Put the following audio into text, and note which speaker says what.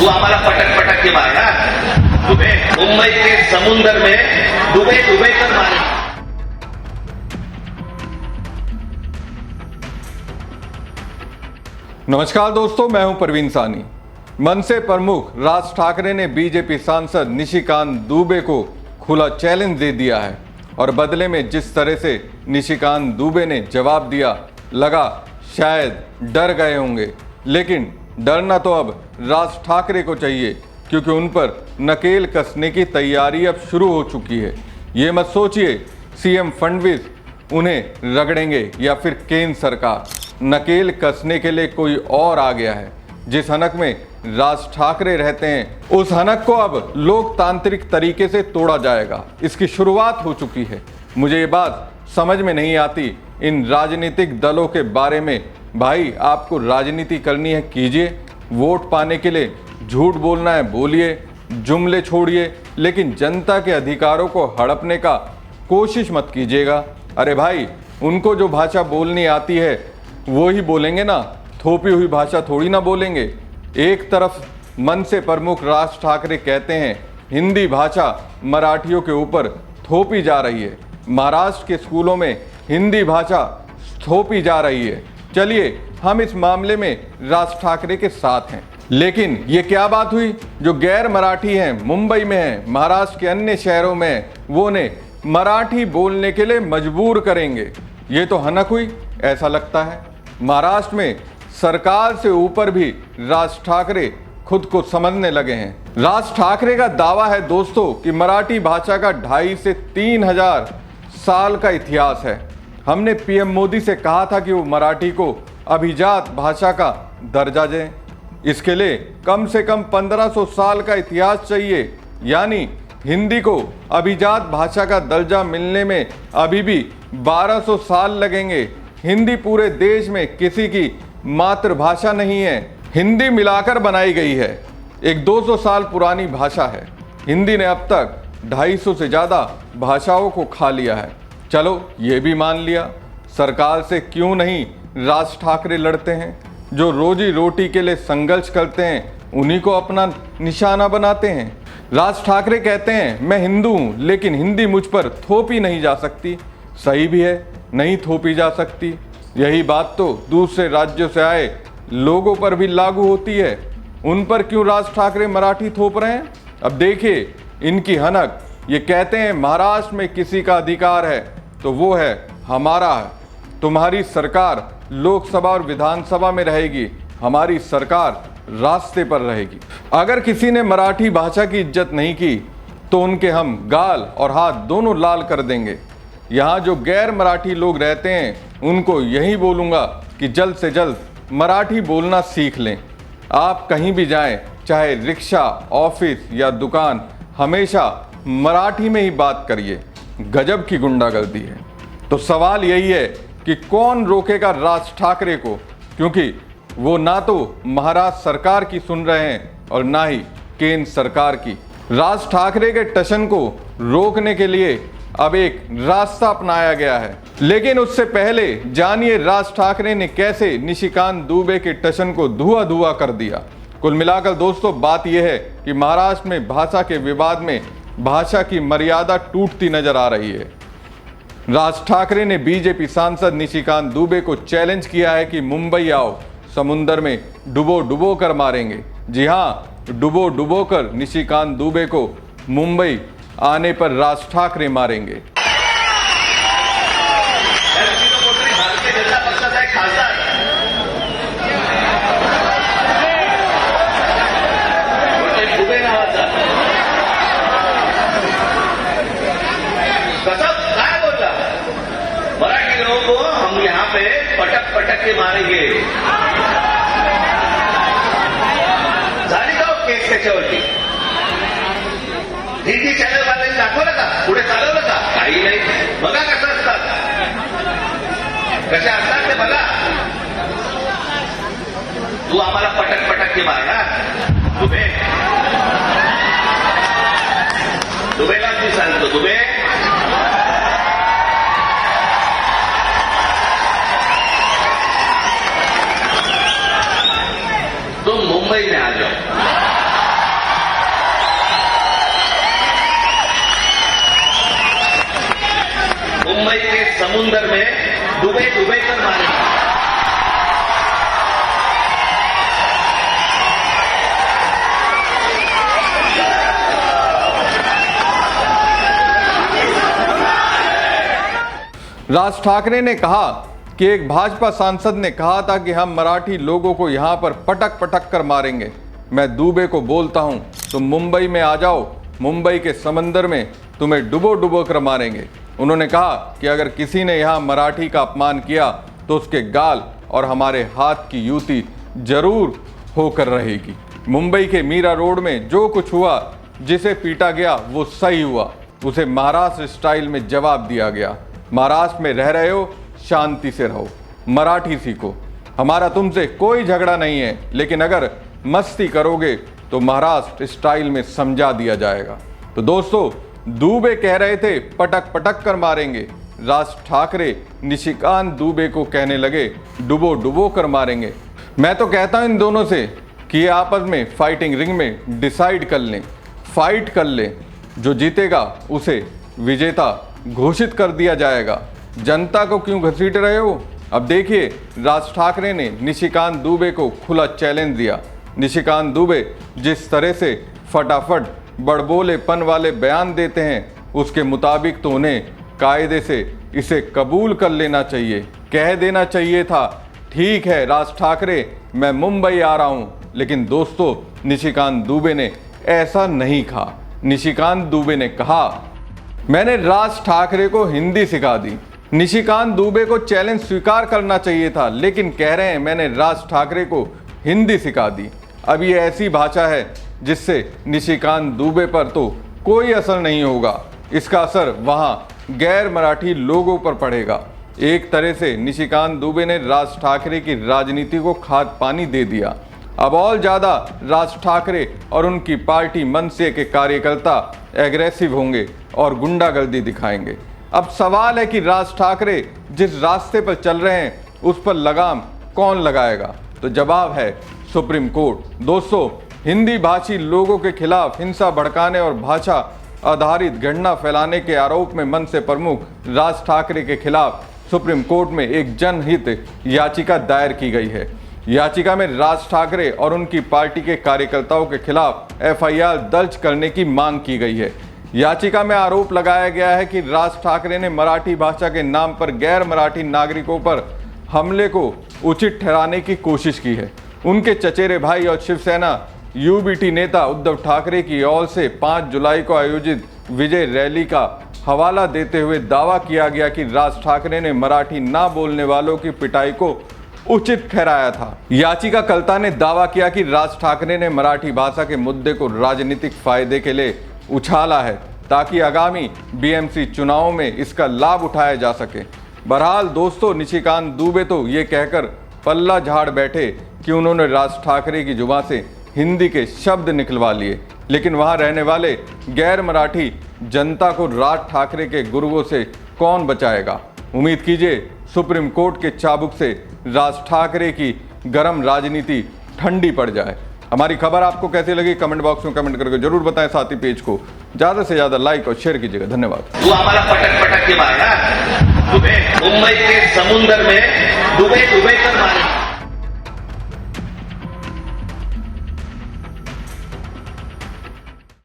Speaker 1: आम्हाला पटक पटक के मारणार दुबे मुंबई के समुंदर में डुबे डुबे कर मारे।
Speaker 2: नमस्कार दोस्तों, मैं हूं प्रवीण सानी। मनसे प्रमुख राज ठाकरे ने बीजेपी सांसद निशिकांत दुबे को खुला चैलेंज दे दिया है और बदले में जिस तरह से निशिकांत दुबे ने जवाब दिया, लगा शायद डर गए होंगे। लेकिन डरना तो अब राज ठाकरे को चाहिए, क्योंकि उन पर नकेल कसने की तैयारी अब शुरू हो चुकी है। ये मत सोचिए सीएम फडणवीस उन्हें रगड़ेंगे या फिर केंद्र सरकार। नकेल कसने के लिए कोई और आ गया है। जिस हनक में राज ठाकरे रहते हैं, उस हनक को अब लोकतांत्रिक तरीके से तोड़ा जाएगा। इसकी शुरुआत हो चुकी है। मुझे ये बात समझ में नहीं आती इन राजनीतिक दलों के बारे में। भाई, आपको राजनीति करनी है कीजिए, वोट पाने के लिए झूठ बोलना है बोलिए, जुमले छोड़िए, लेकिन जनता के अधिकारों को हड़पने का कोशिश मत कीजिएगा। अरे भाई, उनको जो भाषा बोलनी आती है वो ही बोलेंगे ना, थोपी हुई भाषा थोड़ी ना बोलेंगे। एक तरफ मनसे प्रमुख राज ठाकरे कहते हैं हिंदी भाषा मराठियों के ऊपर थोपी जा रही है, महाराष्ट्र के स्कूलों में हिंदी भाषा थोपी जा रही है। चलिए, हम इस मामले में राज ठाकरे के साथ हैं। लेकिन ये क्या बात हुई, जो गैर मराठी हैं, मुंबई में हैं, महाराष्ट्र के अन्य शहरों में, वो ने मराठी बोलने के लिए मजबूर करेंगे। ये तो हनक हुई, ऐसा लगता है। महाराष्ट्र में सरकार से ऊपर भी राज ठाकरे खुद को समझने लगे हैं। राज ठाकरे का दावा है दोस्तों कि मराठी भाषा का 2,500 से 3,000 साल का इतिहास है। हमने पीएम मोदी से कहा था कि वो मराठी को अभिजात भाषा का दर्जा दें। इसके लिए कम से कम 1500 साल का इतिहास चाहिए, यानी हिंदी को अभिजात भाषा का दर्जा मिलने में अभी भी 1200 साल लगेंगे। हिंदी पूरे देश में किसी की मातृभाषा नहीं है, हिंदी मिलाकर बनाई गई है। एक 200 साल पुरानी भाषा है। हिंदी ने अब तक 250 से ज़्यादा भाषाओं को खा लिया है। चलो, ये भी मान लिया। सरकार से क्यों नहीं राज ठाकरे लड़ते हैं? जो रोजी रोटी के लिए संघर्ष करते हैं उन्हीं को अपना निशाना बनाते हैं। राज ठाकरे कहते हैं मैं हिंदू हूँ, लेकिन हिंदी मुझ पर थोपी नहीं जा सकती। सही भी है, नहीं थोपी जा सकती। यही बात तो दूसरे राज्यों से आए लोगों पर भी लागू होती है। उन पर क्यों राज ठाकरे मराठी थोप रहे हैं? अब देखिए इनकी हनक। ये कहते हैं महाराष्ट्र में किसी का अधिकार है तो वो है हमारा है। तुम्हारी सरकार लोकसभा और विधानसभा में रहेगी, हमारी सरकार रास्ते पर रहेगी। अगर किसी ने मराठी भाषा की इज्जत नहीं की तो उनके हम गाल और हाथ दोनों लाल कर देंगे। यहाँ जो गैर मराठी लोग रहते हैं उनको यही बोलूँगा कि जल्द से जल्द मराठी बोलना सीख लें। आप कहीं भी जाएं, चाहे रिक्शा, ऑफिस या दुकान, हमेशा मराठी में ही बात करिए। गजब की गुंडागर्दी है। तो सवाल यही है कि कौन रोकेगा राज ठाकरे को, क्योंकि वो ना तो महाराष्ट्र सरकार की सुन रहे हैं और ना ही केंद्र सरकार की। राज ठाकरे के टशन को रोकने के लिए अब एक रास्ता अपनाया गया है। लेकिन उससे पहले जानिए राज ठाकरे ने कैसे निशिकांत दुबे के टशन को धुआं धुआं कर दिया। कुल मिलाकर दोस्तों बात यह है कि महाराष्ट्र में भाषा के विवाद में भाषा की मर्यादा टूटती नजर आ रही है। राज ठाकरे ने बीजेपी सांसद निशिकांत दुबे को चैलेंज किया है कि मुंबई आओ, समुंदर में डुबो डुबो कर मारेंगे। जी हाँ, डुबो डुबो कर निशिकांत दुबे को मुंबई आने पर राज ठाकरे मारेंगे।
Speaker 1: भारतीय जनता पक्षाचा एक खासदार दुबे नावाचा कसं काय बोलला, मराठी लोगों को हम यहाँ पे पटक पटक के मारेंगे। झाली का केस त्याच्यावरती? हिंदी चॅनल वाल्यांनी दाखवलं का? पुढे चालवलं का? काही नाही। बघा कसं असतात, कशा असतात ते बघा। तू आम्हाला पटक पटक के मारणार दुबे, दुबेला मी सांगतो, दुबे तुम मुंबई में आ जाओ। समुंदर में डूबे डूबे कर मारेंगे।
Speaker 2: राज ठाकरे ने कहा कि एक भाजपा सांसद ने कहा था कि हम मराठी लोगों को यहां पर पटक पटक कर मारेंगे। मैं दुबे को बोलता हूं तुम मुंबई में आ जाओ, मुंबई के समंदर में तुम्हें डुबो डुबो कर मारेंगे। उन्होंने कहा कि अगर किसी ने यहां मराठी का अपमान किया तो उसके गाल और हमारे हाथ की यूती जरूर होकर रहेगी। मुंबई के मीरा रोड में जो कुछ हुआ, जिसे पीटा गया वो सही हुआ, उसे महाराष्ट्र स्टाइल में जवाब दिया गया। महाराष्ट्र में रह रहे हो, शांति से रहो, मराठी सीखो, हमारा तुमसे कोई झगड़ा नहीं है, लेकिन अगर मस्ती करोगे तो महाराष्ट्र स्टाइल में समझा दिया जाएगा। तो दोस्तों, दुबे कह रहे थे पटक पटक कर मारेंगे, राज ठाकरे निशिकांत दुबे को कहने लगे डुबो डुबो कर मारेंगे। मैं तो कहता हूं इन दोनों से कि ये आपस में फाइटिंग रिंग में डिसाइड कर लें, फाइट कर लें, जो जीतेगा उसे विजेता घोषित कर दिया जाएगा। जनता को क्यों घसीट रहे हो? अब देखिए, राज ठाकरे ने निशिकांत दुबे को खुला चैलेंज दिया। निशिकांत दुबे जिस तरह से फटाफट बड़बोलेपन वाले बयान देते हैं, उसके मुताबिक तो उन्हें कायदे से इसे कबूल कर लेना चाहिए, कह देना चाहिए था ठीक है राज ठाकरे, मैं मुंबई आ रहा हूं। लेकिन दोस्तों, निशिकांत दुबे ने ऐसा नहीं कहा। निशिकांत दुबे ने कहा मैंने राज ठाकरे को हिंदी सिखा दी। निशिकांत दुबे को चैलेंज स्वीकार करना चाहिए था, लेकिन कह रहे हैं मैंने राज ठाकरे को हिंदी सिखा दी। अब ये ऐसी भाषा है जिससे निशिकांत दुबे पर तो कोई असर नहीं होगा, इसका असर वहाँ गैर मराठी लोगों पर पड़ेगा। एक तरह से निशिकांत दुबे ने राज ठाकरे की राजनीति को खाद पानी दे दिया। अब और ज़्यादा राज ठाकरे और उनकी पार्टी मनसे के कार्यकर्ता एग्रेसिव होंगे और गुंडागर्दी दिखाएंगे। अब सवाल है कि राज ठाकरे जिस रास्ते पर चल रहे हैं उस पर लगाम कौन लगाएगा? तो जवाब है सुप्रीम कोर्ट। दोस्तों, हिंदी भाषी लोगों के खिलाफ हिंसा भड़काने और भाषा आधारित घटना फैलाने के आरोप में मनसे प्रमुख राज ठाकरे के खिलाफ सुप्रीम कोर्ट में एक जनहित याचिका दायर की गई है। याचिका में राज ठाकरे और उनकी पार्टी के कार्यकर्ताओं के खिलाफ एफआईआर दर्ज करने की मांग की गई है। याचिका में आरोप लगाया गया है कि राज ठाकरे ने मराठी भाषा के नाम पर गैर मराठी नागरिकों पर हमले को उचित ठहराने की कोशिश की है। उनके चचेरे भाई और शिवसेना यूबीटी नेता उद्धव ठाकरे की ओर से 5 जुलाई को आयोजित विजय रैली का हवाला देते हुए दावा किया गया कि राज ठाकरे ने मराठी ना बोलने वालों की पिटाई को उचित ठहराया था। याचिकाकर्ता ने दावा किया कि राज ठाकरे ने मराठी भाषा के मुद्दे को राजनीतिक फायदे के लिए उछाला है ताकि आगामी बीएमसी चुनावों में इसका लाभ उठाया जा सके। बहरहाल दोस्तों, निशिकांत दुबे तो ये कहकर पल्ला झाड़ बैठे कि उन्होंने राज ठाकरे की जुबान से हिंदी के शब्द निकलवा लिए, लेकिन वहां रहने वाले गैर मराठी जनता को राज ठाकरे के गुरुओं से कौन बचाएगा? उम्मीद कीजिए सुप्रीम कोर्ट के चाबुक से राज ठाकरे की गर्म राजनीति ठंडी पड़ जाए। हमारी खबर आपको कैसी लगी कमेंट बॉक्स में कमेंट करके जरूर बताएं। साथ ही पेज को ज्यादा से ज्यादा लाइक और शेयर कीजिएगा। धन्यवाद।
Speaker 1: तू हमारा पटक पटक के मारा, मुंबई के समुंदर में डूबे डूबे कर मारे।